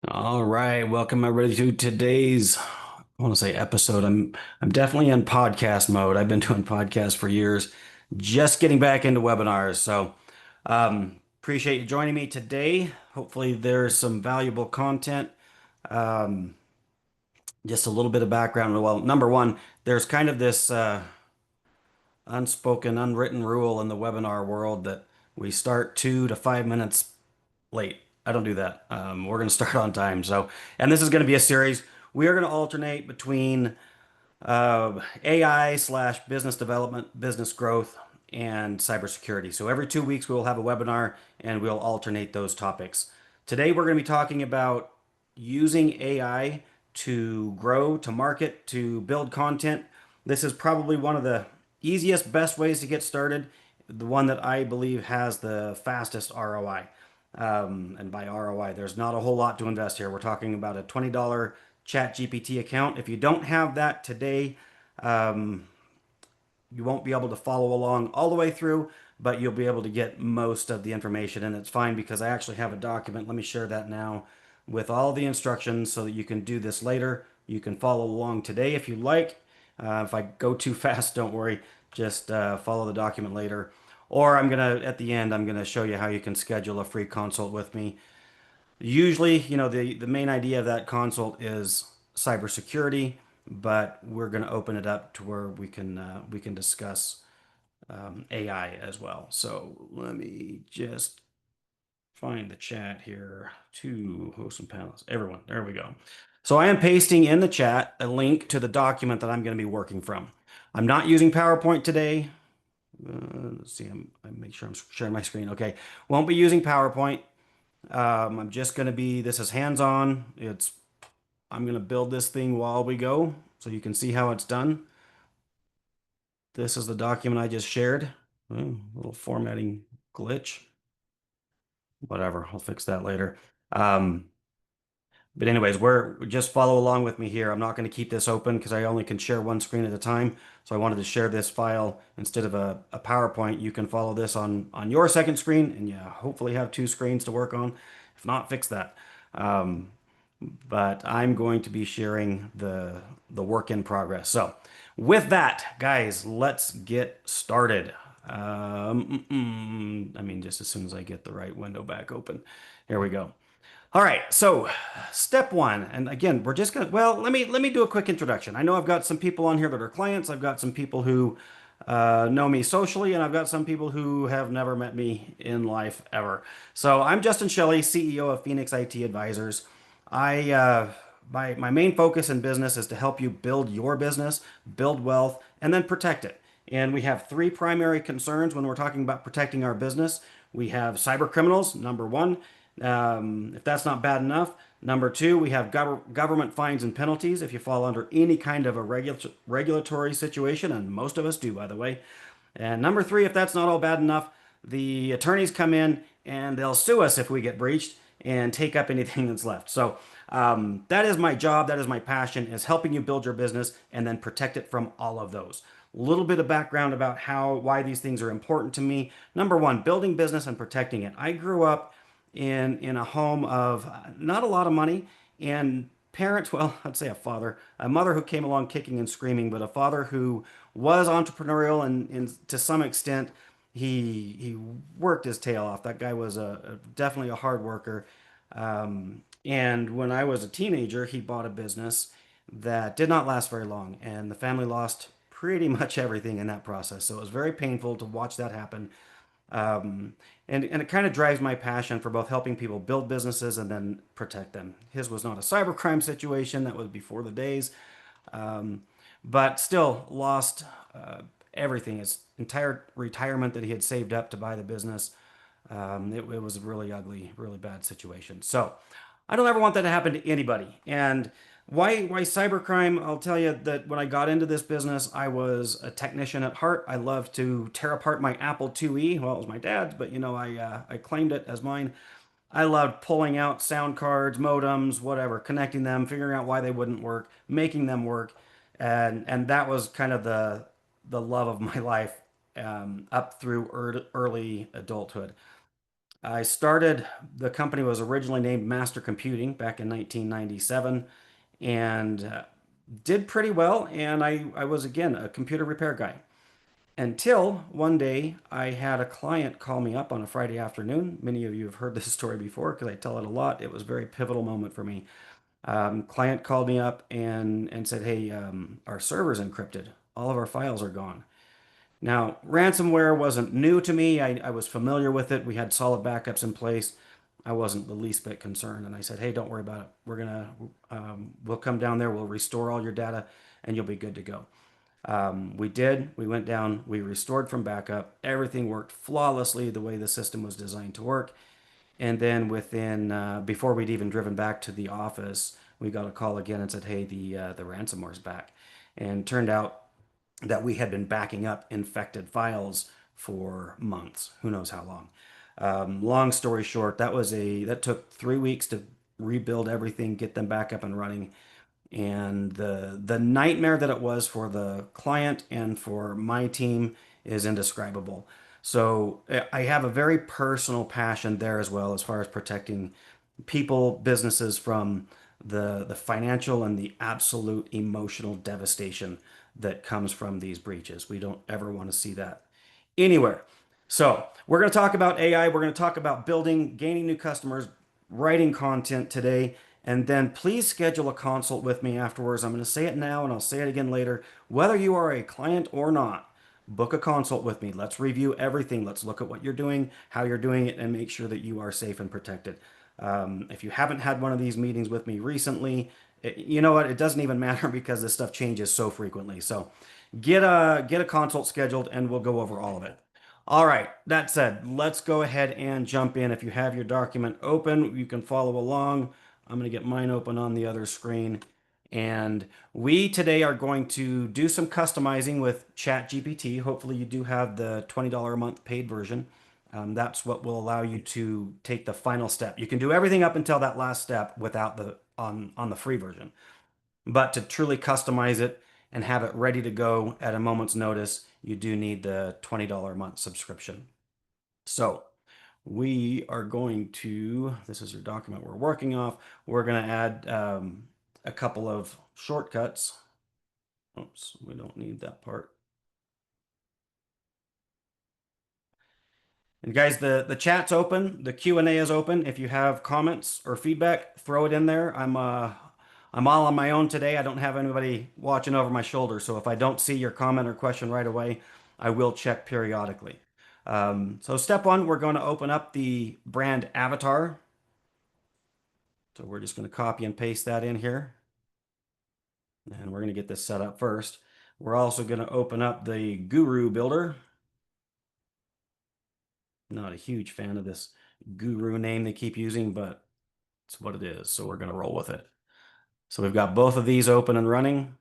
All right, welcome everybody to today's, I want to say episode. I'm definitely in podcast mode. I've been doing podcasts for years, just getting back into webinars. So, appreciate you joining me today. Hopefully there's some valuable content. Um, just a little bit of background. Well, number one, there's kind of this unspoken, unwritten rule in the webinar world that we start 2 to 5 minutes late. I don't do that. We're going to start on time. So, and this is going to be a series. We are going to alternate between AI slash business development, business growth, and cybersecurity. So every 2 weeks, we will have a webinar and we'll alternate those topics. Today, we're going to be talking about using AI to grow, to market, to build content. This is probably one of the easiest, best ways to get started. The one that I believe has the fastest ROI. And by ROI, there's not a whole lot to invest here. We're talking about a $20 ChatGPT account. If you don't have that today, um, you won't be able to follow along all the way through, but you'll be able to get most of the information. And it's fine because I actually have a document. Let me share that now with all the instructions so that you can do this later. You can follow along today if you like. If I go too fast, don't worry. Just follow the document later. Or at the end, I'm gonna show you how you can schedule a free consult with me. Usually, the main idea of that consult is cybersecurity, but we're going to open it up to where we can discuss AI as well. So let me just find the chat here to host some panels. Everyone, there we go. So I am pasting in the chat a link to the document that I'm going to be working from. I'm not using PowerPoint today. Let's see, I make sure I'm sharing my screen. Okay, won't be using PowerPoint. I'm just going to be, this is hands-on. I'm going to build this thing while we go so you can see how it's done. This is the document I just shared. Little formatting glitch. Whatever, I'll fix that later. Um, but anyways, we're just follow along with me here. I'm not going to keep this open because I only can share one screen at a time. So I wanted to share this file instead of a PowerPoint. You can follow this on your second screen and yeah, hopefully have two screens to work on. If not, fix that. Um, but I'm going to be sharing the work in progress. So with that, guys, let's get started. I mean, just as soon as I get the right window back open. Here we go. All right, so step one, and again, we're just gonna, well, let me do a quick introduction. I know I've got some people on here that are clients. I've got some people who know me socially, and I've got some people who have never met me in life ever. So I'm Justin Shelley, CEO of Phoenix IT Advisors. My main focus in business is to help you build your business, build wealth, and then protect it. And we have three primary concerns when we're talking about protecting our business. We have cyber criminals, number one. If that's not bad enough, number two, we have government fines and penalties if you fall under any kind of a regulatory situation, and most of us do, by the way. And number three, if that's not all bad enough, the attorneys come in and they'll sue us if we get breached and take up anything that's left. So that is my job. That is my passion, is helping you build your business and then protect it from all of those. A little bit of background about why these things are important to me. Number one, building business and protecting it. I grew up in a home of not a lot of money and parents, well, I'd say a mother who came along kicking and screaming, but a father who was entrepreneurial and to some extent he worked his tail off. That guy was definitely a hard worker. And when I was a teenager, he bought a business that did not last very long, and the family lost pretty much everything in that process. So it was very painful to watch that happen. And it kind of drives my passion for both helping people build businesses and then protect them. His was not a cybercrime situation, that was before the days, um, but still lost everything, his entire retirement that he had saved up to buy the business. It was a really ugly, really bad situation. So I don't ever want that to happen to anybody. And why cybercrime? I'll tell you that when I got into this business, I was a technician at heart. I loved to tear apart my Apple IIe. Well, it was my dad's, but I claimed it as mine. I loved pulling out sound cards, modems, whatever, connecting them, figuring out why they wouldn't work, making them work, and that was kind of the love of my life up through early adulthood. I started, the company was originally named Master Computing back in 1997 and did pretty well. And I was, again, a computer repair guy. Until one day I had a client call me up on a Friday afternoon. Many of you have heard this story before because I tell it a lot. It was a very pivotal moment for me. Client called me up and said, "Hey, our server's encrypted. All of our files are gone." Now, ransomware wasn't new to me. I was familiar with it. We had solid backups in place. I wasn't the least bit concerned. And I said, "Hey, don't worry about it. We'll come down there. We'll restore all your data and you'll be good to go." We did. We went down. We restored from backup. Everything worked flawlessly the way the system was designed to work. And then before we'd even driven back to the office, we got a call again and said, "Hey, the ransomware's back." And turned out that we had been backing up infected files for months, who knows how long. Long story short, that took 3 weeks to rebuild everything, get them back up and running. And the nightmare that it was for the client and for my team is indescribable. So I have a very personal passion there as well as far as protecting people, businesses from the financial and the absolute emotional devastation that comes from these breaches. We don't ever want to see that anywhere. So, we're going to talk about AI. We're going to talk about building, gaining new customers, writing content today, and then please schedule a consult with me afterwards. I'm going to say it now and I'll say it again later. Whether you are a client or not, book a consult with me. Let's review everything. Let's look at what you're doing, how you're doing it, and make sure that you are safe and protected. If you haven't had one of these meetings with me recently, you know what? It doesn't even matter because this stuff changes so frequently. So get a consult scheduled and we'll go over all of it. All right, that said, let's go ahead and jump in. If you have your document open, you can follow along. I'm going to get mine open on the other screen. And we today are going to do some customizing with ChatGPT. Hopefully, you do have the $20 a month paid version. That's what will allow you to take the final step. You can do everything up until that last step without the on the free version. But to truly customize it and have it ready to go at a moment's notice, you do need the $20 a month subscription. So we are going to, this is your document we're working off. We're going to add a couple of shortcuts. Oops, we don't need that part. And guys, the chat's open, the Q&A is open. If you have comments or feedback, throw it in there. I'm all on my own today. I don't have anybody watching over my shoulder, so if I don't see your comment or question right away, I will check periodically. So step one, we're going to open up the brand avatar. So we're just going to copy and paste that in here. And we're going to get this set up first. We're also going to open up the Guru Builder. Not a huge fan of this Guru name they keep using, but it's what it is. So we're going to roll with it. So we've got both of these open and running.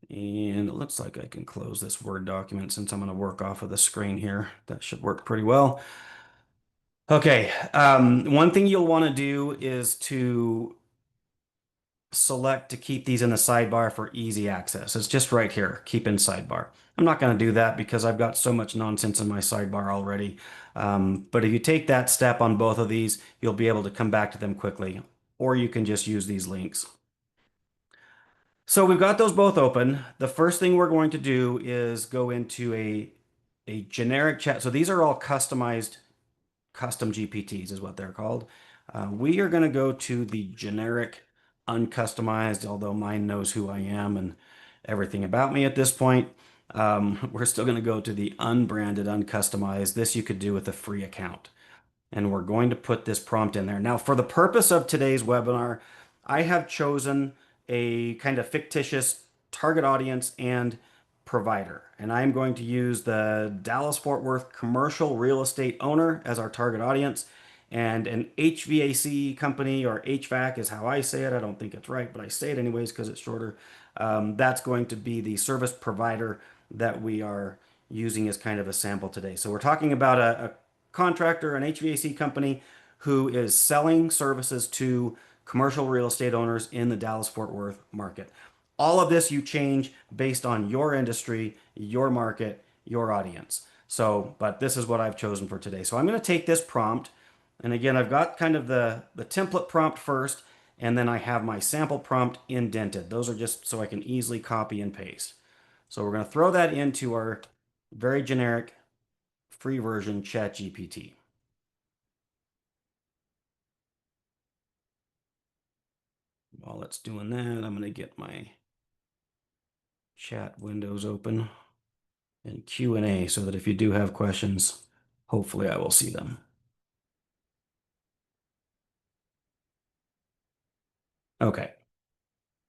And it looks like I can close this Word document since I'm going to work off of the screen here. That should work pretty well. Okay, one thing you'll want to do is to select to keep these in the sidebar for easy access. It's just right here, keep in sidebar. I'm not going to do that because I've got so much nonsense in my sidebar already. But if you take that step on both of these, you'll be able to come back to them quickly, or you can just use these links. So we've got those both open. The first thing we're going to do is go into a generic chat. So these are all customized, custom GPTs is what they're called. We are going to go to the generic uncustomized, although mine knows who I am and everything about me at this point. We're still going to go to the unbranded, uncustomized. This you could do with a free account. And we're going to put this prompt in there. Now, for the purpose of today's webinar, I have chosen a kind of fictitious target audience and provider. And I'm going to use the Dallas-Fort Worth commercial real estate owner as our target audience. And an HVAC company, or HVAC is how I say it. I don't think it's right, but I say it anyways because it's shorter. That's going to be the service provider that we are using as kind of a sample today. So we're talking about a contractor, an HVAC company who is selling services to commercial real estate owners in the Dallas-Fort Worth market. All of this you change based on your industry, your market, your audience. So, but this is what I've chosen for today. So I'm going to take this prompt, and again, I've got kind of the template prompt first, and then I have my sample prompt indented. Those are just so I can easily copy and paste. So we're going to throw that into our very generic free version ChatGPT. While it's doing that, I'm going to get my chat windows open and Q&A so that if you do have questions, hopefully I will see them. Okay.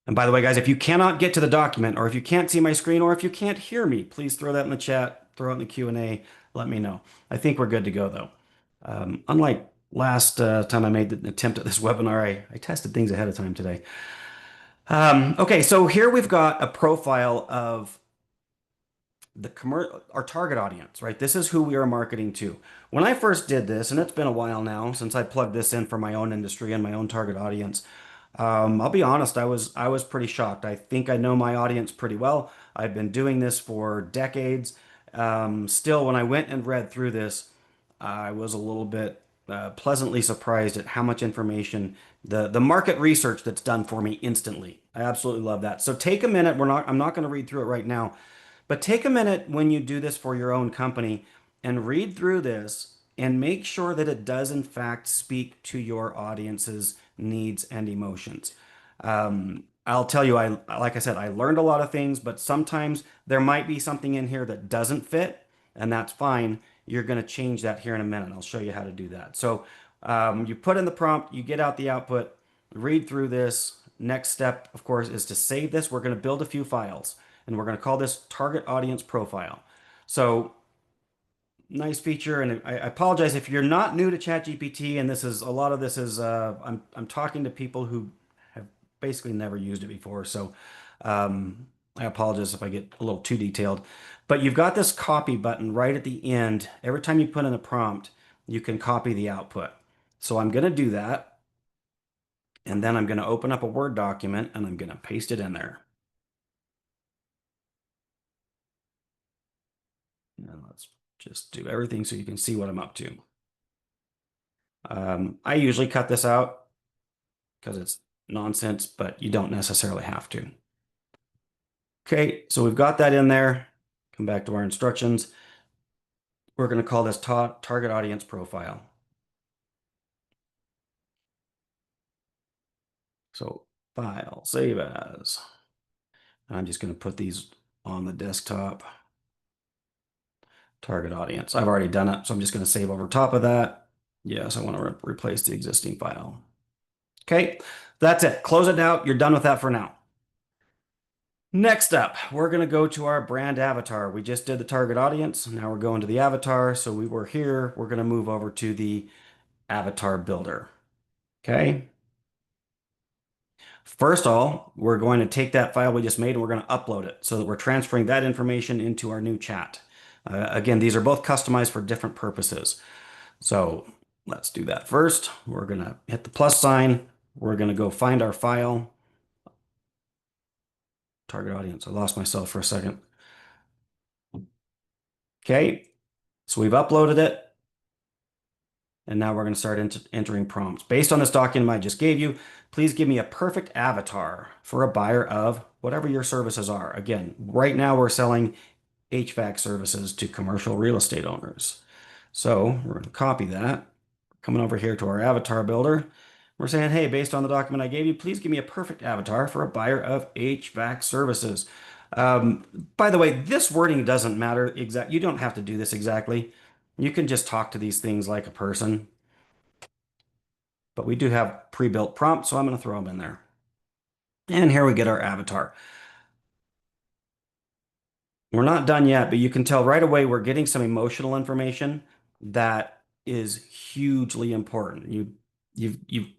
And by the way, guys, if you cannot get to the document or if you can't see my screen or if you can't hear me, please throw that in the chat, throw it in the Q&A, let me know. I think we're good to go though. Unlike last time I made the attempt at this webinar, I tested things ahead of time today. Okay, so here we've got a profile of our target audience, right? This is who we are marketing to. When I first did this, and it's been a while now since I plugged this in for my own industry and my own target audience, I'll be honest, I was pretty shocked. I think I know my audience pretty well. I've been doing this for decades. Still, when I went and read through this, I was a little bit pleasantly surprised at how much information the market research that's done for me instantly. I absolutely love that. So take a minute. I'm not going to read through it right now, but take a minute when you do this for your own company and read through this and make sure that it does in fact speak to your audience's needs and emotions. I'll tell you, like I said, I learned a lot of things, but sometimes there might be something in here that doesn't fit, and that's fine. You're going to change that here in a minute. I'll show you how to do that. So you put in the prompt, you get out the output, read through this. Next step, of course, is to save this. We're going to build a few files, and we're going to call this target audience profile. So nice feature, and I apologize if you're not new to ChatGPT, and this is a lot of this is I'm talking to people who have basically never used it before, so I apologize if I get a little too detailed. But you've got this copy button right at the end. Every time you put in a prompt, you can copy the output. So I'm going to do that, and then I'm going to open up a Word document and I'm going to paste it in there. And let's just do everything so you can see what I'm up to. I usually cut this out because it's nonsense, but you don't necessarily have to. Okay, so we've got that in there. Come back to our instructions. We're going to call this target audience profile. So file, save as. I'm just going to put these on the desktop. Target audience. I've already done it, so I'm just going to save over top of that. Yes, I want to replace the existing file. Okay, that's it. Close it out. You're done with that for now. Next up, we're going to go to our brand avatar. We just did the target audience. Now we're going to the avatar. So we were here. We're going to move over to the avatar builder. Okay. First of all, we're going to take that file we just made and we're going to upload it so that we're transferring that information into our new chat. Again, these are both customized for different purposes. So let's do that first. We're going to hit the plus sign. We're going to go find our file. Target audience. I lost myself for a second. Okay. So we've uploaded it. And now we're going to start entering prompts. Based on this document I just gave you, please give me a perfect avatar for a buyer of whatever your services are. Again, right now we're selling HVAC services to commercial real estate owners. So we're going to copy that. Coming over here to our avatar builder. We're saying, hey, based on the document I gave you, please give me a perfect avatar for a buyer of HVAC services. By the way, this wording doesn't matter exactly. You don't have to do this exactly. You can just talk to these things like a person. But we do have pre-built prompts, so I'm going to throw them in there. And here we get our avatar. We're not done yet, but you can tell right away we're getting some emotional information that is hugely important.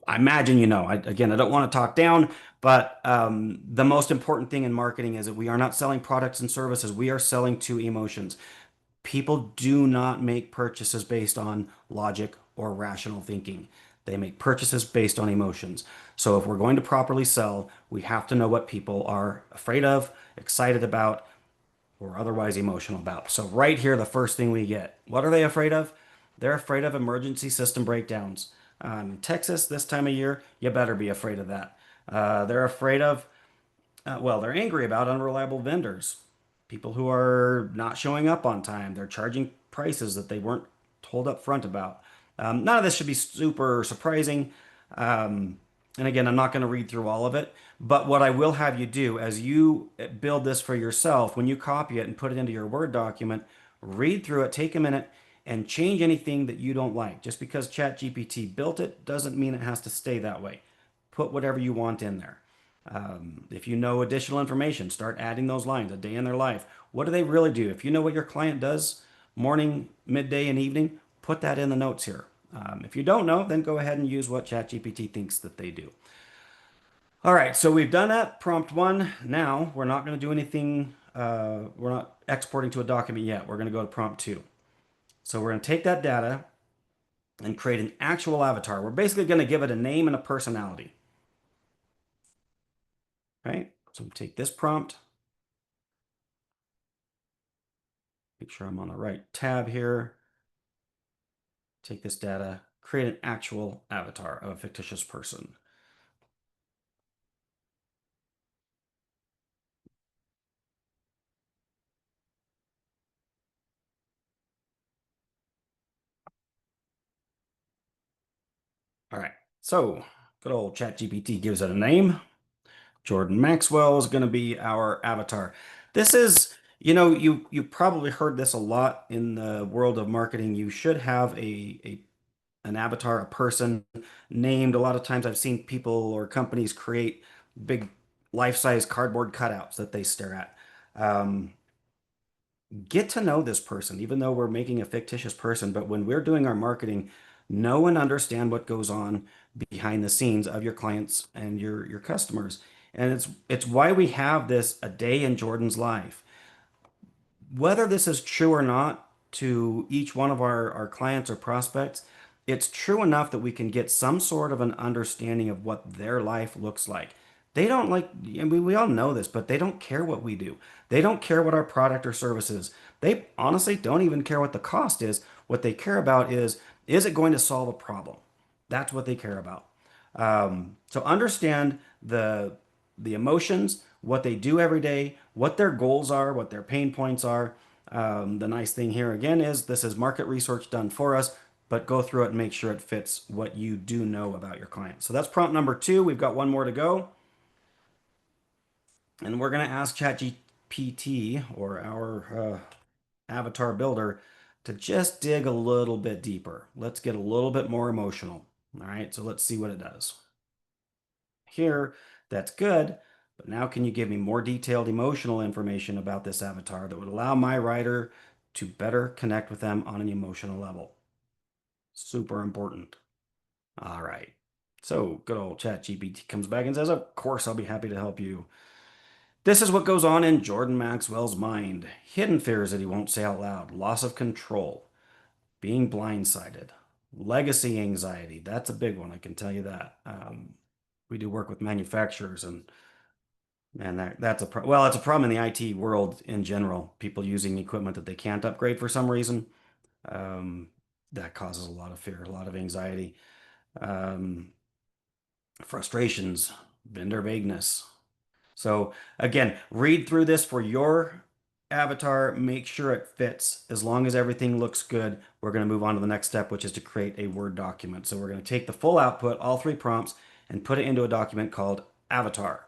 I imagine you know. Again, I don't want to talk down, but the most important thing in marketing is that we are not selling products and services. We are selling to emotions. People do not make purchases based on logic or rational thinking. They make purchases based on emotions. So if we're going to properly sell, we have to know what people are afraid of, excited about, or otherwise emotional about. So right here, the first thing we get, what are they afraid of? They're afraid of emergency system breakdowns. In Texas, this time of year, you better be afraid of that. They're afraid of well, they're angry about unreliable vendors, people who are not showing up on time. They're charging prices that they weren't told up front about. None of this should be super surprising. And again, I'm not going to read through all of it, but what I will have you do as you build this for yourself, when you copy it and put it into your Word document, read through it, take a minute, and change anything that you don't like. Just because ChatGPT built it doesn't mean it has to stay that way. Put whatever you want in there. If you know additional information, start adding those lines, a day in their life. What do they really do? If you know what your client does morning, midday, and evening, put that in the notes here. If you don't know, then go ahead and use what ChatGPT thinks that they do. All right, so we've done that, prompt one. Now we're not going to do anything, we're not exporting to a document yet. We're going to go to prompt two. So we're going to take that data and create an actual avatar. We're basically going to give it a name and a personality. Right? So take this prompt. Make sure I'm on the right tab here. Take this data, create an actual avatar of a fictitious person. All right, so good old ChatGPT gives it a name. Jordan Maxwell is going to be our avatar. This is, you probably heard this a lot in the world of marketing. You should have an avatar, a person named. A lot of times I've seen people or companies create big life-size cardboard cutouts that they stare at. Get to know this person, even though we're making a fictitious person. But when we're doing our marketing, know and understand what goes on behind the scenes of your clients and your customers. And it's why we have this a day in Jordan's life. Whether this is true or not to each one of our clients or prospects, it's true enough that we can get some sort of an understanding of what their life looks like. They don't like, I mean, we all know this, but they don't care what we do. They don't care what our product or service is. They honestly don't even care what the cost is. What they care about is it going to solve a problem? That's what they care about. So understand the emotions, what they do every day, what their goals are, what their pain points are. The nice thing here again is this is market research done for us, but go through it and make sure it fits what you do know about your client. So that's prompt number two. We've got one more to go. And we're going to ask ChatGPT or our avatar builder to just dig a little bit deeper. Let's get a little bit more emotional. All right, so let's see what it does. Here, that's good, but now can you give me more detailed emotional information about this avatar that would allow my writer to better connect with them on an emotional level? Super important. All right. So good old ChatGPT comes back and says, of course, I'll be happy to help you. This is what goes on in Jordan Maxwell's mind. Hidden fears that he won't say out loud, loss of control, being blindsided, legacy anxiety. That's a big one, I can tell you that. We do work with manufacturers, and man, that's well, it's a problem in the IT world in general. People using equipment that they can't upgrade for some reason. Um, that causes a lot of fear, a lot of anxiety, um, frustrations, vendor vagueness. So again, read through this for your avatar, make sure it fits. As long as everything looks good, we're going to move on to the next step, which is to create a Word document. So we're going to take the full output, all three prompts, and put it into a document called Avatar.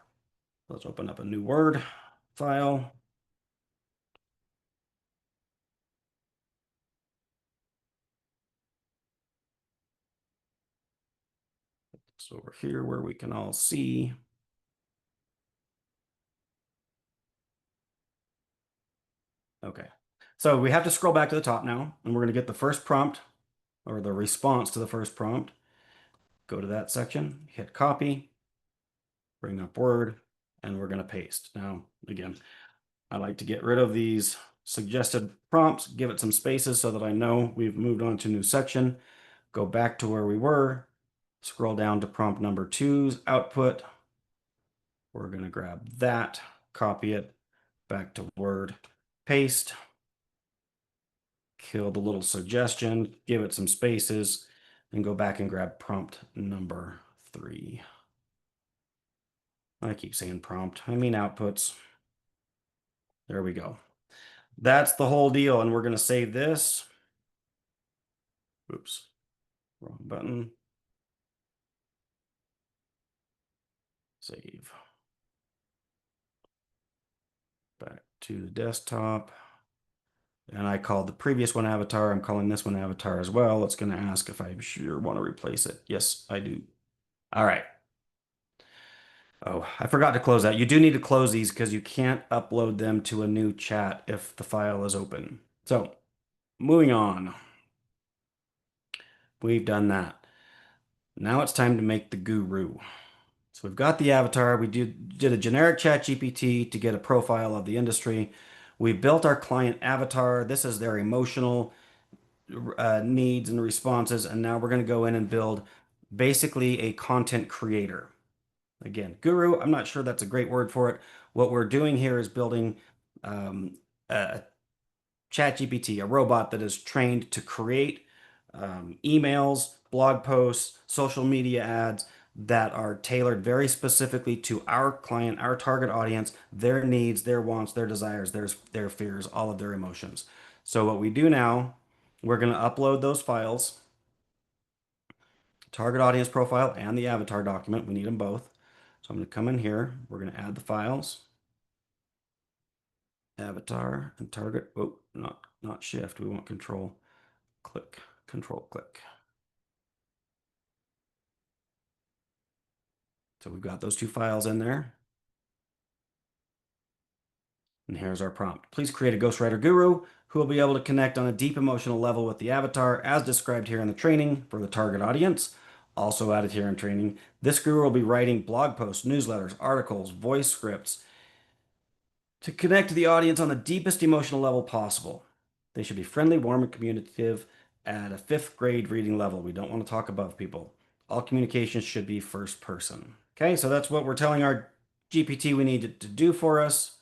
Let's open up a new Word file. So over here where we can all see. Okay. So we have to scroll back to the top now, and we're going to get the first prompt or the response to the first prompt. Go to that section, hit copy, bring up Word, and we're going to paste. Now, again, I like to get rid of these suggested prompts, give it some spaces so that I know we've moved on to a new section. Go back to where we were, scroll down to prompt number two's output. We're going to grab that, copy it back to Word, paste, kill the little suggestion, give it some spaces, and go back and grab prompt number 3. I keep saying prompt, I mean outputs. There we go. That's the whole deal, and we're going to save this. Oops, wrong button. Save. Back to the desktop. And I called the previous one avatar. I'm calling this one avatar as well. It's going to ask if I sure want to replace it. Yes, I do. All right. Oh, I forgot to close that. You do need to close these because you can't upload them to a new chat if the file is open. So, moving on. We've done that. Now it's time to make the guru. So we've got the avatar. We did a generic ChatGPT to get a profile of the industry. We built our client avatar. This is their emotional needs and responses. And now we're going to go in and build basically a content creator. Again, guru, I'm not sure that's a great word for it. What we're doing here is building a ChatGPT, a robot that is trained to create emails, blog posts, social media ads that are tailored very specifically to our client, our target audience, their needs, their wants, their desires, their fears, all of their emotions. So what we do now, we're going to upload those files, target audience profile and the avatar document. We need them both. So I'm going to come in here. We're going to add the files, avatar and target. Oh, not shift. We want control click, control click. So we've got those two files in there. And here's our prompt. Please create a ghostwriter guru who will be able to connect on a deep emotional level with the avatar as described here in the training for the target audience. Also added here in training, this guru will be writing blog posts, newsletters, articles, voice scripts to connect to the audience on the deepest emotional level possible. They should be friendly, warm, and communicative at a 5th grade reading level. We don't want to talk above people. All communications should be first person. Okay, so that's what we're telling our GPT we need it to do for us.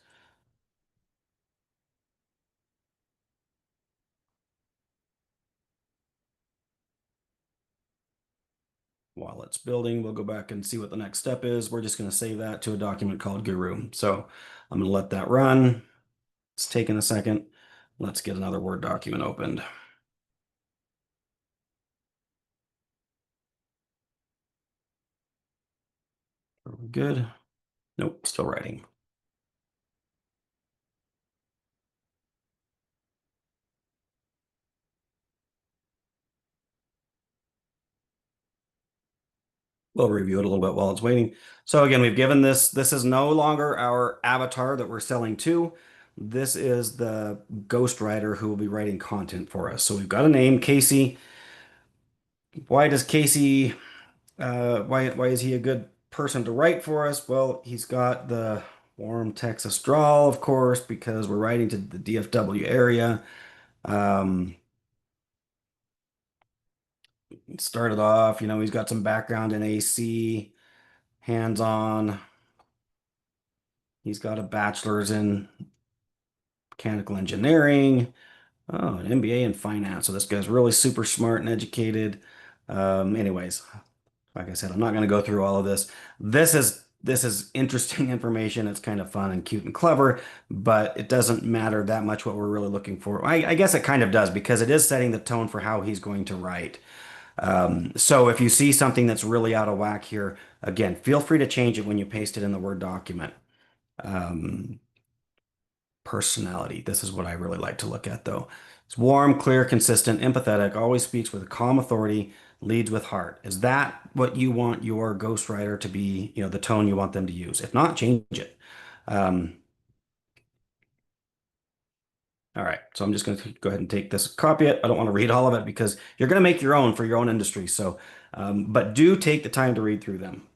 While it's building, we'll go back and see what the next step is. We're just going to save that to a document called Guru. So I'm going to let that run. It's taking a second. Let's get another Word document opened. Are we good? Nope, still writing. We'll review it a little bit while it's waiting. So again, we've given this is no longer our avatar that we're selling to. This is the ghostwriter who will be writing content for us. So we've got a name, Casey. Why does Casey, why is he a good person to write for us? Well, he's got the warm Texas drawl, of course, because we're writing to the DFW area. Started off, he's got some background in AC, hands-on. He's got a bachelor's in mechanical engineering. Oh, an MBA in finance. So this guy's really super smart and educated. Anyways, like I said, I'm not going to go through all of this. This is interesting information. It's kind of fun and cute and clever, but it doesn't matter that much what we're really looking for. I guess it kind of does because it is setting the tone for how he's going to write. So if you see something that's really out of whack here, again, feel free to change it when you paste it in the Word document. Um, Personality. This is what I really like to look at, though. It's warm, clear, consistent, empathetic, always speaks with calm authority, leads with heart. Is that what you want your ghostwriter to be, the tone you want them to use? If not, change it. Um, all right, so I'm just going to go ahead and take this, copy it. I don't want to read all of it because you're going to make your own for your own industry. So, but do take the time to read through them.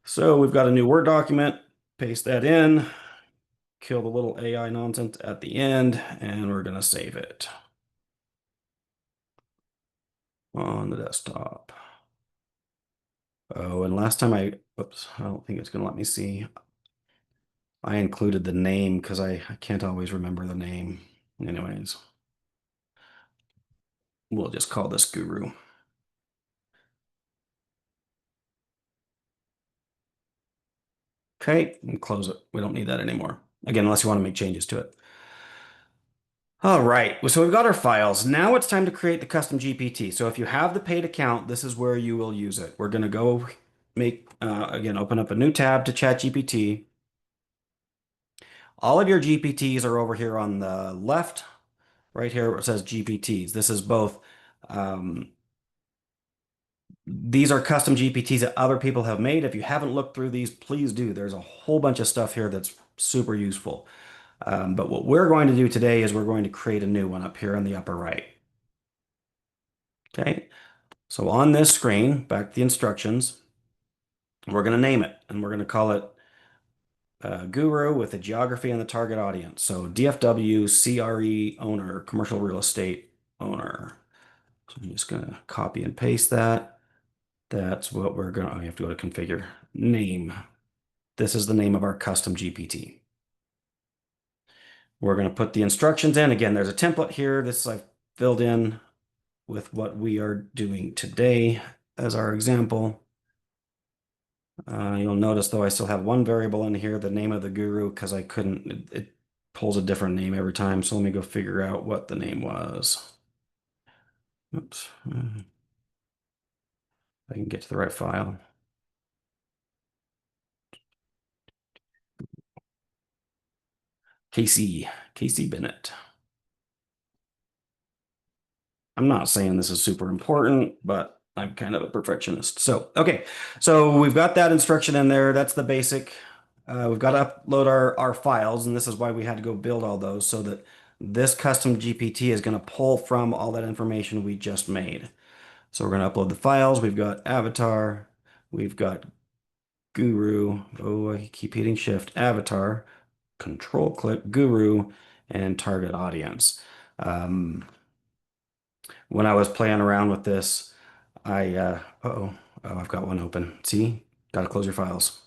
So we've got a new Word document. Paste that in. Kill the little AI nonsense at the end, and we're going to save it on the desktop. Oh, and last time oops, I don't think it's going to let me see. I included the name because I can't always remember the name. Anyways, we'll just call this Guru. Okay, and close it. We don't need that anymore. Again, unless you want to make changes to it. All right, so we've got our files. Now it's time to create the custom GPT. So if you have the paid account, this is where you will use it. We're going to go make, again, open up a new tab to ChatGPT. All of your GPTs are over here on the left, right here where it says GPTs. This is both, um, these are custom GPTs that other people have made. If you haven't looked through these, please do. There's a whole bunch of stuff here that's super useful. But what we're going to do today is we're going to create a new one up here in the upper right. Okay, so on this screen, back to the instructions, we're going to name it and we're going to call it Guru with the geography and the target audience. So DFW CRE owner, commercial real estate owner. So I'm just going to copy and paste that. That's what we're going to, oh, you have to go to configure name. This is the name of our custom GPT. We're going to put the instructions in. Again, there's a template here. This I've filled in with what we are doing today as our example. You'll notice though I still have one variable in here, the name of the guru, because I couldn't, it pulls a different name every time. So let me go figure out what the name was. Oops. I can get to the right file. Casey Bennett. I'm not saying this is super important, but I'm kind of a perfectionist. So, okay. So we've got that instruction in there. That's the basic. We've got to upload our files, and this is why we had to go build all those so that this custom GPT is going to pull from all that information we just made. So we're going to upload the files. We've got avatar. We've got guru. Oh, I keep hitting shift. Avatar, control click, guru, and target audience. When I was playing around with this, uh-oh, oh, I've got one open. See, got to close your files.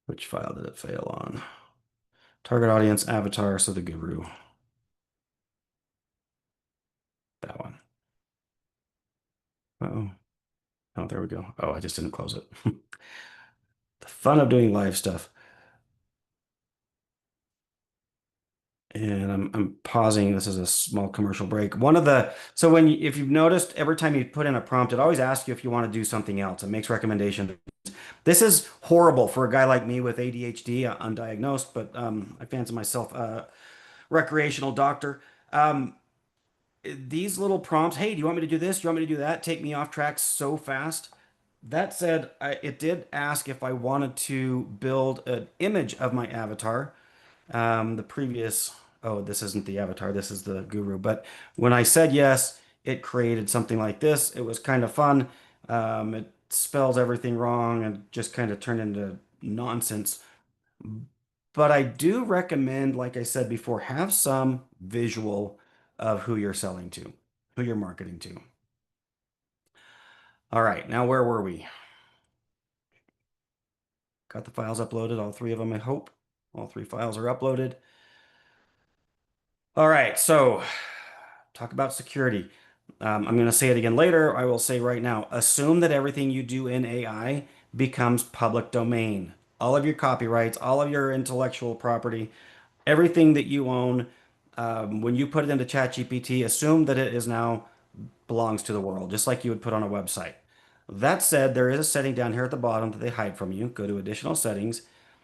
Which file did it fail on? Target audience, avatar, so the guru. That one. Uh-oh. Oh, there we go. Oh, I just didn't close it. The fun of doing live stuff. And I'm pausing. This is a small commercial break. So if you've noticed, every time you put in a prompt, it always asks you if you want to do something else. It makes recommendations. This is horrible for a guy like me with ADHD, undiagnosed, but I fancy myself a recreational doctor. Um, these little prompts, hey, do you want me to do this? Do you want me to do that? Take me off track so fast. That said, it did ask if I wanted to build an image of my avatar. The previous, oh, this isn't the avatar, this is the guru. But when I said yes, it created something like this. It was kind of fun. It spells everything wrong and just kind of turned into nonsense. But I do recommend, like I said before, have some visual of who you're selling to, who you're marketing to. All right, now where were we? Got the files uploaded, all three of them, I hope. All three files are uploaded. All right, so talk about security. I'm going to say it again later. I will say right now, assume that everything you do in AI becomes public domain. All of your copyrights, all of your intellectual property, everything that you own, when you put it into ChatGPT, assume that it is now belongs to the world, just like you would put on a website. That said, there is a setting down here at the bottom that they hide from you. Go to additional settings.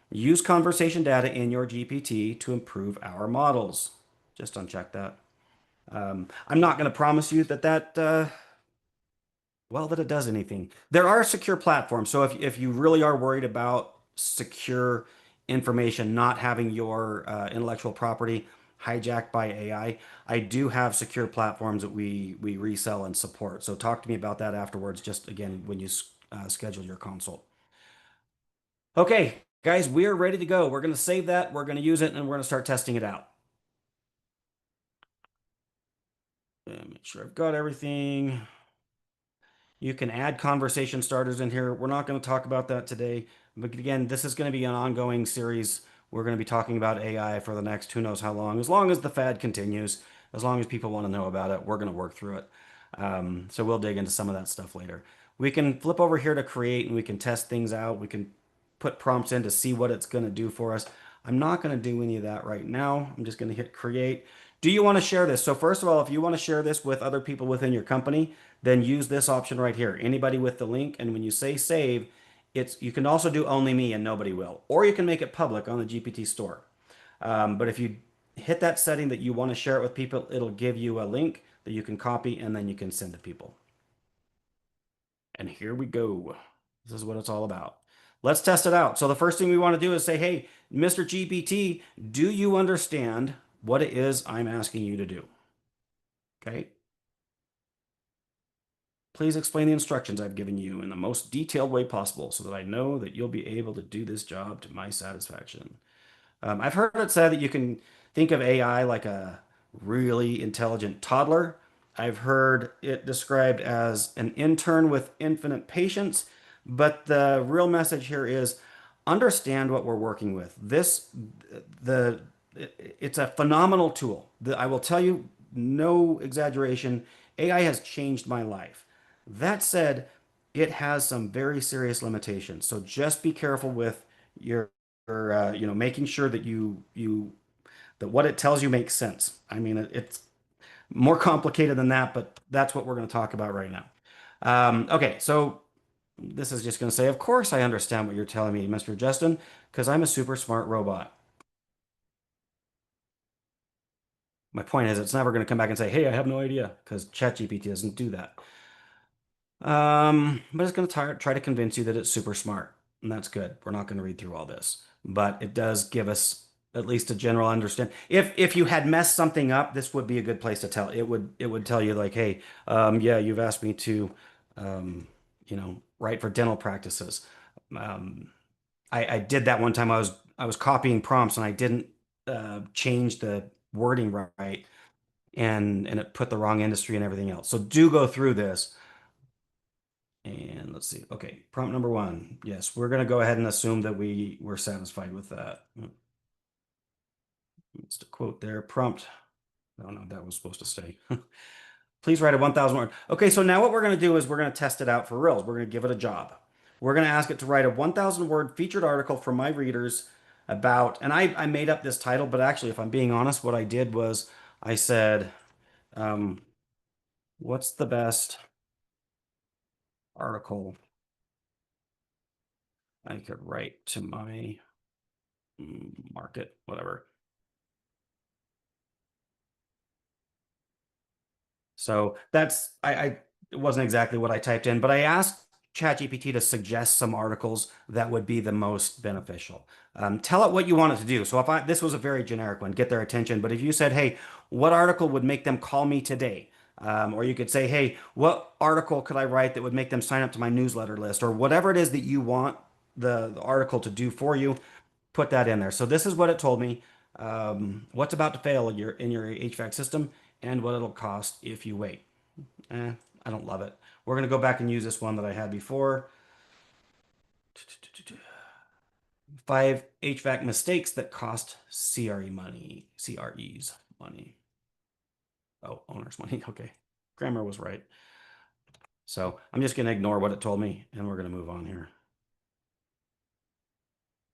Use conversation data in your GPT to improve our models. Just uncheck that. I'm not going to promise you that it does anything. There are secure platforms. So if you really are worried about secure information not having your intellectual property hijacked by I do have secure platforms that we resell and support. So talk to me about that afterwards, just again, when you schedule your consult. Okay, guys, we are ready to go. We're going to save that. We're going to use it and we're going to start testing it out. Make sure I've got everything. You can add conversation starters in here. We're not going to talk about that today. But again, this is going to be an ongoing series. We're going to be talking about AI for the next who knows how long. As long as the fad continues, as long as people want to know about it, we're going to work through it. So we'll dig into some of that stuff later. We can flip over here to create and we can test things out. We can put prompts in to see what it's going to do for us. I'm not going to do any of that right now. I'm just going to hit create. Do you want to share this? So first of all, if you want to share this with other people within your company, then use this option right here. Anybody with the link, and when you say save, it's you can also do only me and nobody will, or you can make it public on the GPT store. But if you hit that setting that you want to share it with people, it'll give you a link that you can copy and then you can send to people. And here we go. This is what it's all about. Let's test it out. So the first thing we want to do is say, hey, Mr. GPT, do you understand what it is I'm asking you to do? Okay. Please explain the instructions I've given you in the most detailed way possible so that I know that you'll be able to do this job to my satisfaction. I've heard it said that you can think of AI like a really intelligent toddler. I've heard it described as an intern with infinite patience, but the real message here is understand what we're working with. The it's a phenomenal tool. I will tell you, no exaggeration, AI has changed my life. That said, it has some very serious limitations. So just be careful with your making sure that that what it tells you makes sense. I mean, it's more complicated than that, but that's what we're going to talk about right now. Okay, so this is just going to say, of course I understand what you're telling me, Mr. Justin, because I'm a super smart robot. My point is, it's never going to come back and say, hey, I have no idea, because ChatGPT doesn't do that. But it's going to try to convince you that it's super smart, and that's good. We're not going to read through all this, but it does give us at least a general understand. If you had messed something up, this would be a good place to tell. It would tell you like, hey, yeah, you've asked me to, write for dental practices. Um, I did that one time. I was copying prompts and I didn't change the wording right, and it put the wrong industry and everything else. So do go through this. And let's see. Okay, prompt number one. Yes, we're going to go ahead and assume that we were satisfied with that. Just a quote there. Prompt. Oh no, that was supposed to stay. Please write a 1,000 word. Okay, so now what we're going to do is we're going to test it out for reals. We're going to give it a job. We're going to ask it to write a 1,000 word featured article for my readers about, and I made up this title, but actually, if I'm being honest, what I did was I said, um, what's the best article I could write to my market, whatever. So it wasn't exactly what I typed in, but I asked ChatGPT to suggest some articles that would be the most beneficial. Tell it what you want it to do. So if this was a very generic one, get their attention. But if you said, hey, what article would make them call me today? Or you could say, hey, what article could I write that would make them sign up to my newsletter list? Or whatever it is that you want the article to do for you, put that in there. So this is what it told me. What's about to fail in your HVAC system and what it'll cost if you wait. Eh, I don't love it. We're going to go back and use this one that I had before. 5 HVAC mistakes that cost CRE money, CRE's money. Oh, owner's money. Okay. Grammar was right. So I'm just going to ignore what it told me and we're going to move on here.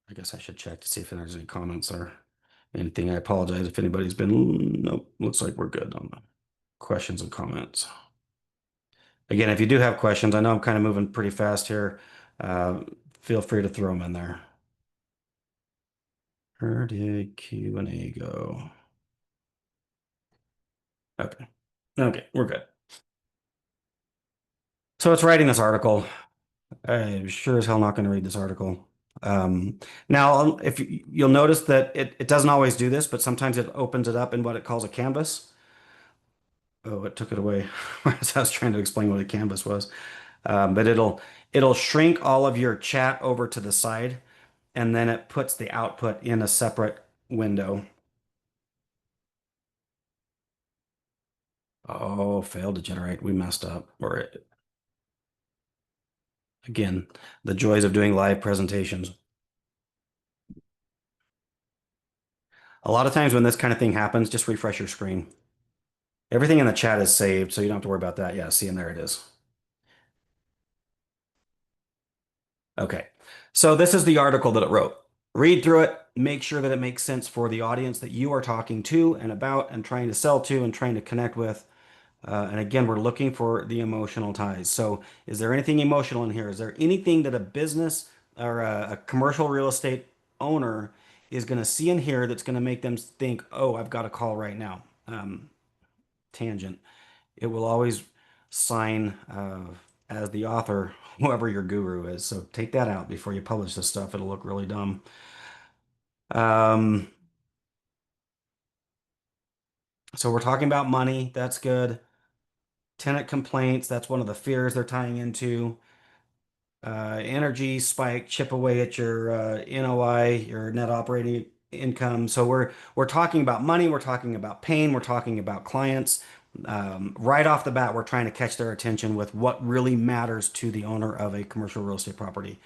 I guess I should check to see if there's any comments or anything. I apologize if anybody's been, nope, looks like we're good on the questions and comments. Again, if you do have questions, I know I'm kind of moving pretty fast here. Uh, Feel free to throw them in there. Where did Q&A go? Okay. Okay, we're good. So it's writing this article. I'm sure as hell not going to read this article. Now, if you'll notice that it doesn't always do this, but sometimes it opens it up in what it calls a canvas. Oh, it took it away. As I was trying to explain what a canvas was. But it'll shrink all of your chat over to the side, and then it puts the output in a separate window. Oh, failed to generate. We messed up. Again, the joys of doing live presentations. A lot of times when this kind of thing happens, just refresh your screen. Everything in the chat is saved, so you don't have to worry about that. Yeah, see, and there it is. Okay. So this is the article that it wrote. Read through it, make sure that it makes sense for the audience that you are talking to and about and trying to sell to and trying to connect with. And again, we're looking for the emotional ties. So, is there anything emotional in here? Is there anything that a business or a commercial real estate owner is going to see in here that's going to make them think, oh, I've got a call right now? Tangent. It will always sign as the author, whoever your guru is. So, take that out before you publish this stuff. It'll look really dumb. Um, so, we're talking about money. That's good. Tenant complaints. That's one of the fears they're tying into. Energy spike, chip away at your NOI, your net operating income. So we're talking about money, we're talking about pain, we're talking about clients. Right off the bat, we're trying to catch their attention with what really matters to the owner of a commercial real estate property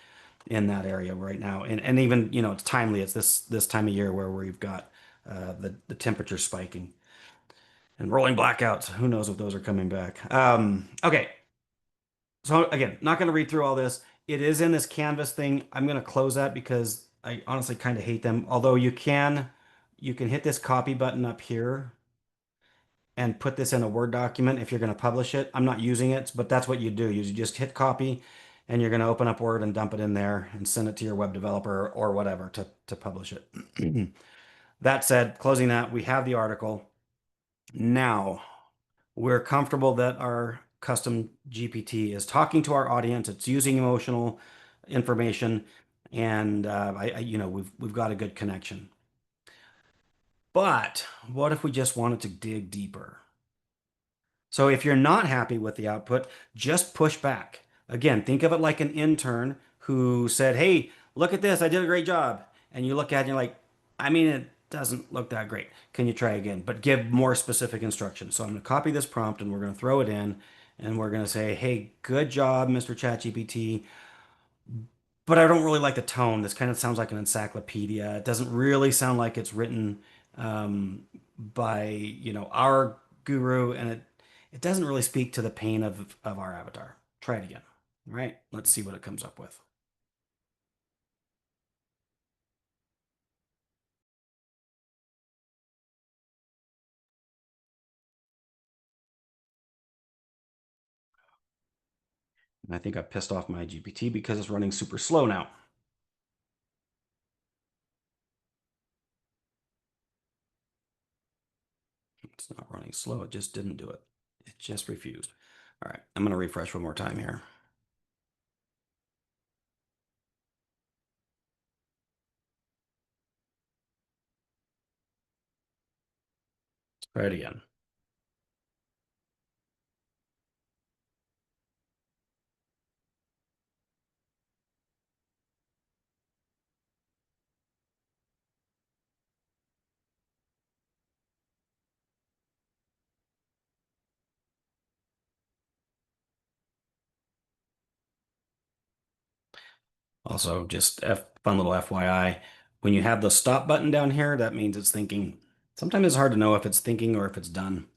in that area right now. And even, it's timely. It's this time of year where we've got the temperature spiking and rolling blackouts. Who knows if those are coming back? Okay. So again, not going to read through all this. It is in this Canvas thing. I'm going to close that because I honestly kind of hate them. Although you can hit this copy button up here and put this in a Word document if you're going to publish it. I'm not using it, but that's what you do. You just hit copy and you're going to open up Word and dump it in there and send it to your web developer or whatever to publish it. That said, closing that, we have the article. Now, we're comfortable that our custom GPT is talking to our audience. It's using emotional information, and we've got a good connection. But what if we just wanted to dig deeper? So if you're not happy with the output, just push back. Again, think of it like an intern who said, "Hey, look at this. I did a great job." And you look at it and you're like, "I mean, it doesn't look that great. Can you try again?" But give more specific instructions. So I'm going to copy this prompt and we're going to throw it in and we're going to say, "Hey, good job, Mr. ChatGPT. But I don't really like the tone. This kind of sounds like an encyclopedia. It doesn't really sound like it's written by, our guru, and it doesn't really speak to the pain of our avatar. Try it again. All right, let's see what it comes up with. And I think I pissed off my GPT because it's running super slow now. It's not running slow. It just didn't do it. It just refused. All right, I'm going to refresh one more time here. Let's try it again. Also, just fun little FYI, when you have the stop button down here, that means it's thinking. Sometimes it's hard to know if it's thinking or if it's done.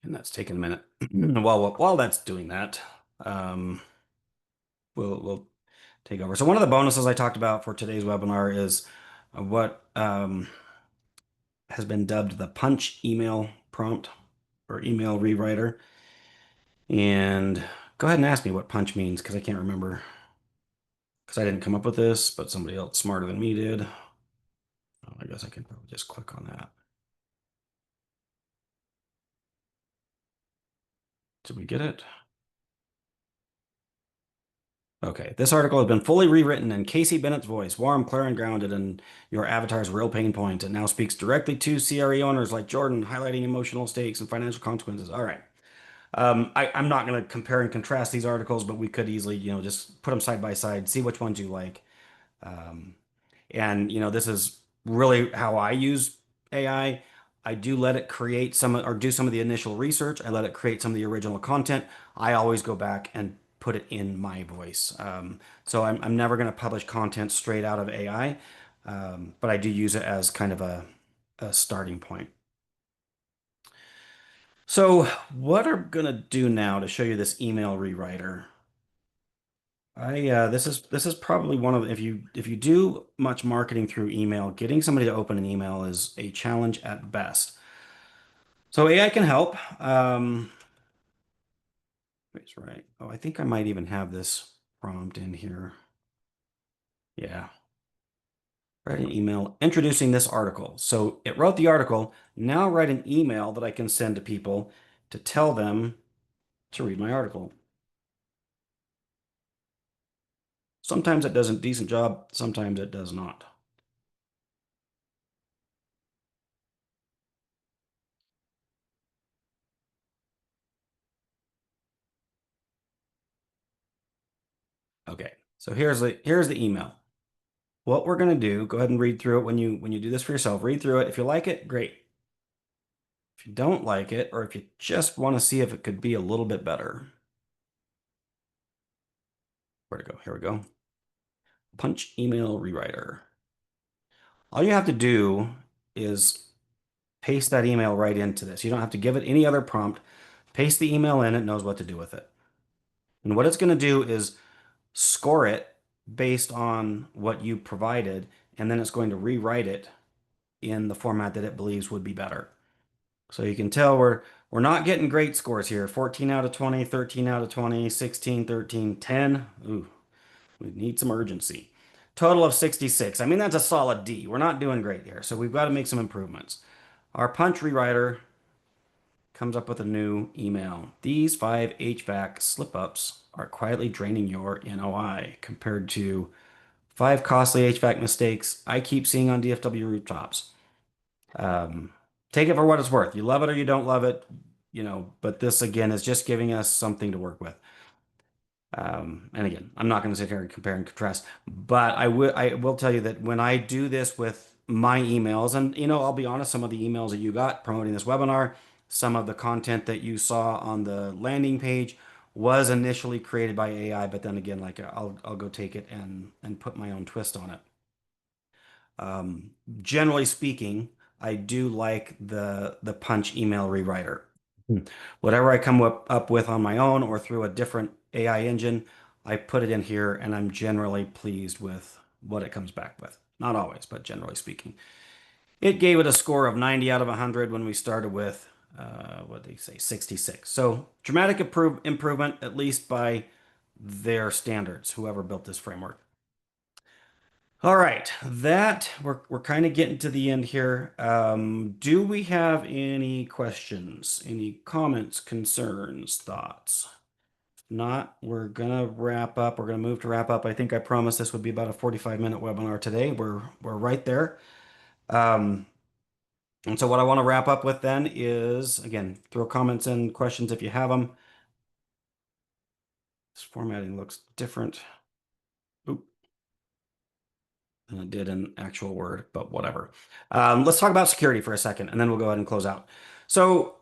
And that's taking a minute. While that's doing that, um, we'll take over. So one of the bonuses I talked about for today's webinar is what has been dubbed the punch email prompt or email rewriter. And go ahead and ask me what punch means because I can't remember because I didn't come up with this, but somebody else smarter than me did. Oh, I guess I can probably just click on that. Did we get it? Okay, this article has been fully rewritten in Casey Bennett's voice, warm, clear, and grounded in your avatar's real pain point. It now speaks directly to CRE owners like Jordan, highlighting emotional stakes and financial consequences. All right. I'm not going to compare and contrast these articles, but we could easily, just put them side by side, see which ones you like. Um, and this is really how I use AI. I do let it create or do some of the initial research. I let it create some of the original content. I always go back and put it in my voice. So I'm never going to publish content straight out of AI, but I do use it as kind of a starting point. So what I'm going to do now to show you this email rewriter. This is probably one of if you do much marketing through email, getting somebody to open an email is a challenge at best. So AI can help. That's right. Oh, I think I might even have this prompt in here. Yeah. Write an email introducing this article. So it wrote the article. Now write an email that I can send to people to tell them to read my article. Sometimes it does a decent job, sometimes it does not. Okay. So here's the email. What we're going to do, go ahead and read through it when you do this for yourself. Read through it. If you like it, great. If you don't like it, or if you just want to see if it could be a little bit better. Where'd it go? Here we go. Punch email rewriter. All you have to do is paste that email right into this. You don't have to give it any other prompt. Paste the email in, it knows what to do with it. And what it's going to do is score it based on what you provided, and then it's going to rewrite it in the format that it believes would be better. So you can tell we're not getting great scores here. 14 out of 20, 13 out of 20, 16, 13, 10. Ooh, we need some urgency. Total of 66. I mean, that's a solid D. We're not doing great here, so we've got to make some improvements. Our punch rewriter comes up with a new email. These 5 HVAC slip-ups are quietly draining your NOI compared to 5 costly HVAC mistakes I keep seeing on DFW rooftops. Um, Take it for what it's worth. You love it or you don't love it, but this again is just giving us something to work with. And again, I'm not going to sit here and compare and contrast, but I will tell you that when I do this with my emails, and I'll be honest, some of the emails that you got promoting this webinar, some of the content that you saw on the landing page was initially created by AI, but then again, like I'll go take it and put my own twist on it. Generally speaking, I do like the punch email rewriter. Whatever I come up with on my own or through a different AI engine, I put it in here and I'm generally pleased with what it comes back with. Not always, but generally speaking. It gave it a score of 90 out of 100 when we started with, what did they say, 66. So dramatic improvement, at least by their standards, whoever built this framework. All right, that we're kind of getting to the end here. Do we have any questions, any comments, concerns, thoughts? If not, we're gonna wrap up. We're gonna move to wrap up. I think I promised this would be about a 45-minute webinar today. We're right there. Um, and so what I want to wrap up with then is, again, throw comments and questions if you have them. This formatting looks different. Oop. Than it did in actual Word, but whatever. Let's talk about security for a second, and then we'll go ahead and close out. So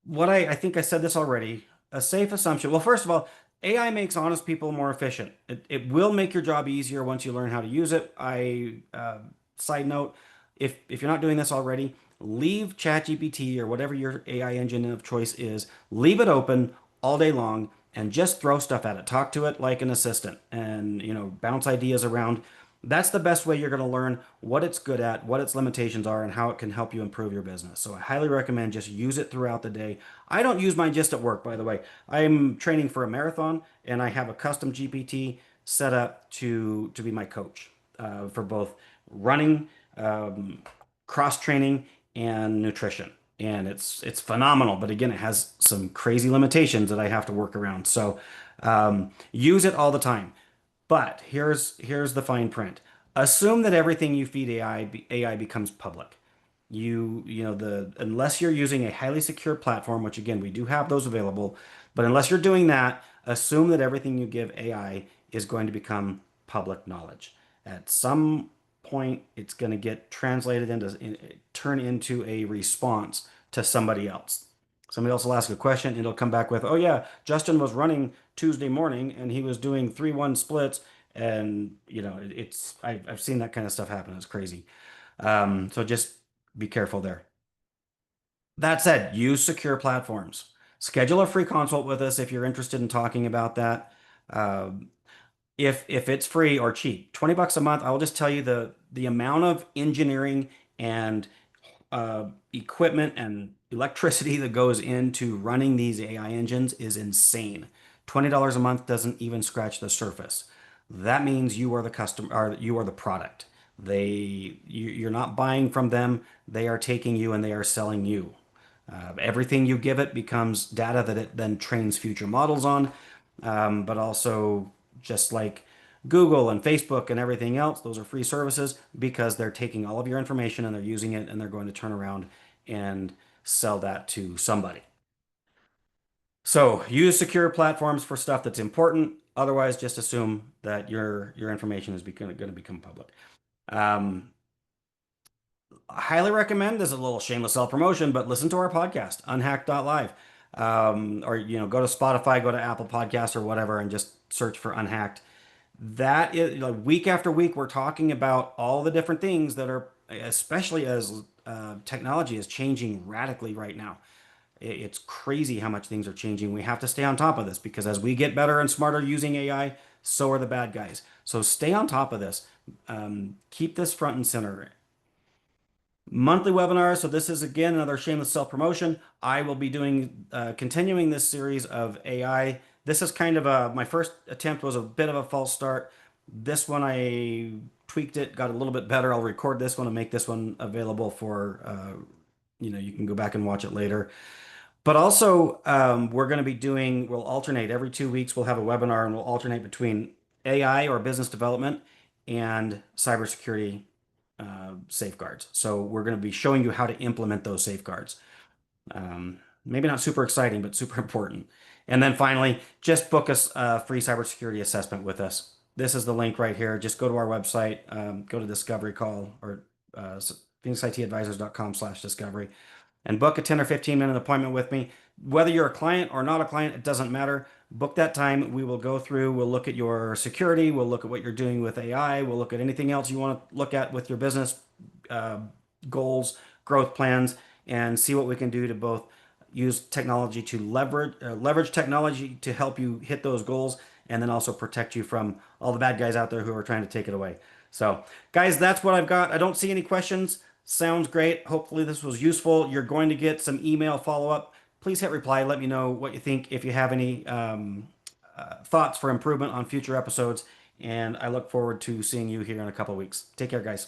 what I think I said this already, a safe assumption. Well, first of all, AI makes honest people more efficient. It will make your job easier once you learn how to use it. Side note, if you're not doing this already, leave ChatGPT or whatever your AI engine of choice is, leave it open all day long and just throw stuff at it. Talk to it like an assistant and, bounce ideas around. That's the best way you're going to learn what it's good at, what its limitations are, and how it can help you improve your business. So I highly recommend just use it throughout the day. I don't use mine just at work, by the way. I'm training for a marathon, and I have a custom GPT set up to be my coach for both running, cross training, and nutrition. And it's phenomenal, but again, it has some crazy limitations that I have to work around. So use it all the time. But here's the fine print. Assume that everything you feed AI becomes public. The unless you're using a highly secure platform, which again, we do have those available, but unless you're doing that, assume that everything you give AI is going to become public knowledge. At some point, it's going to get translated turn into a response to somebody else. Somebody else will ask a question and it'll come back with, oh yeah, Justin was running Tuesday morning and he was doing 3-1 splits. And I've seen that kind of stuff happen. It's crazy. So just be careful there. That said, use secure platforms. Schedule a free consult with us if you're interested in talking about that. Um, if it's free or cheap, $20 a month, I will just tell you the amount of engineering and equipment and electricity that goes into running these AI engines is insane. $20 a month doesn't even scratch the surface. That means you are the customer, or you are the product. You're not buying from them. They are taking you and they are selling you. Everything you give it becomes data that it then trains future models on. But also, just like Google and Facebook and everything else, those are free services because they're taking all of your information and they're using it and they're going to turn around and sell that to somebody. So use secure platforms for stuff that's important. Otherwise, just assume that your information is going to become public. Um, I highly recommend, this is a little shameless self-promotion, but listen to our podcast, unhacked.live. Or go to Spotify, go to Apple Podcasts or whatever, and just search for Unhacked. That is, week after week, we're talking about all the different things that are, especially as technology is changing radically right now. It's crazy how much things are changing. We have to stay on top of this because as we get better and smarter using AI, so are the bad guys. So stay on top of this. Keep this front and center. Monthly webinars. So this is again another shameless self-promotion. I will be doing continuing this series of AI. This is kind of my first attempt was a bit of a false start. This one I tweaked it, got a little bit better. I'll record this one and make this one available for you can go back and watch it later. But also, we're going to be we'll alternate every 2 weeks. We'll have a webinar and we'll alternate between AI or business development and cybersecurity safeguards. So we're going to be showing you how to implement those safeguards. Maybe not super exciting, but super important. And then finally, just book us a free cybersecurity assessment with us. This is the link right here. Just go to our website, go to Discovery Call or phoenixitadvisors.com/discovery and book a 10 or 15-minute appointment with me. Whether you're a client or not a client, it doesn't matter. Book that time. We will go through, we'll look at your security, we'll look at what you're doing with AI, we'll look at anything else you want to look at with your business uh, goals, growth plans, and see what we can do to both use technology to leverage technology to help you hit those goals and then also protect you from all the bad guys out there who are trying to take it away. So, guys, that's what I've got. I don't see any questions. Sounds great. Hopefully this was useful. You're going to get some email follow-up. Please hit reply. Let me know what you think if you have any thoughts for improvement on future episodes. And I look forward to seeing you here in a couple of weeks. Take care, guys.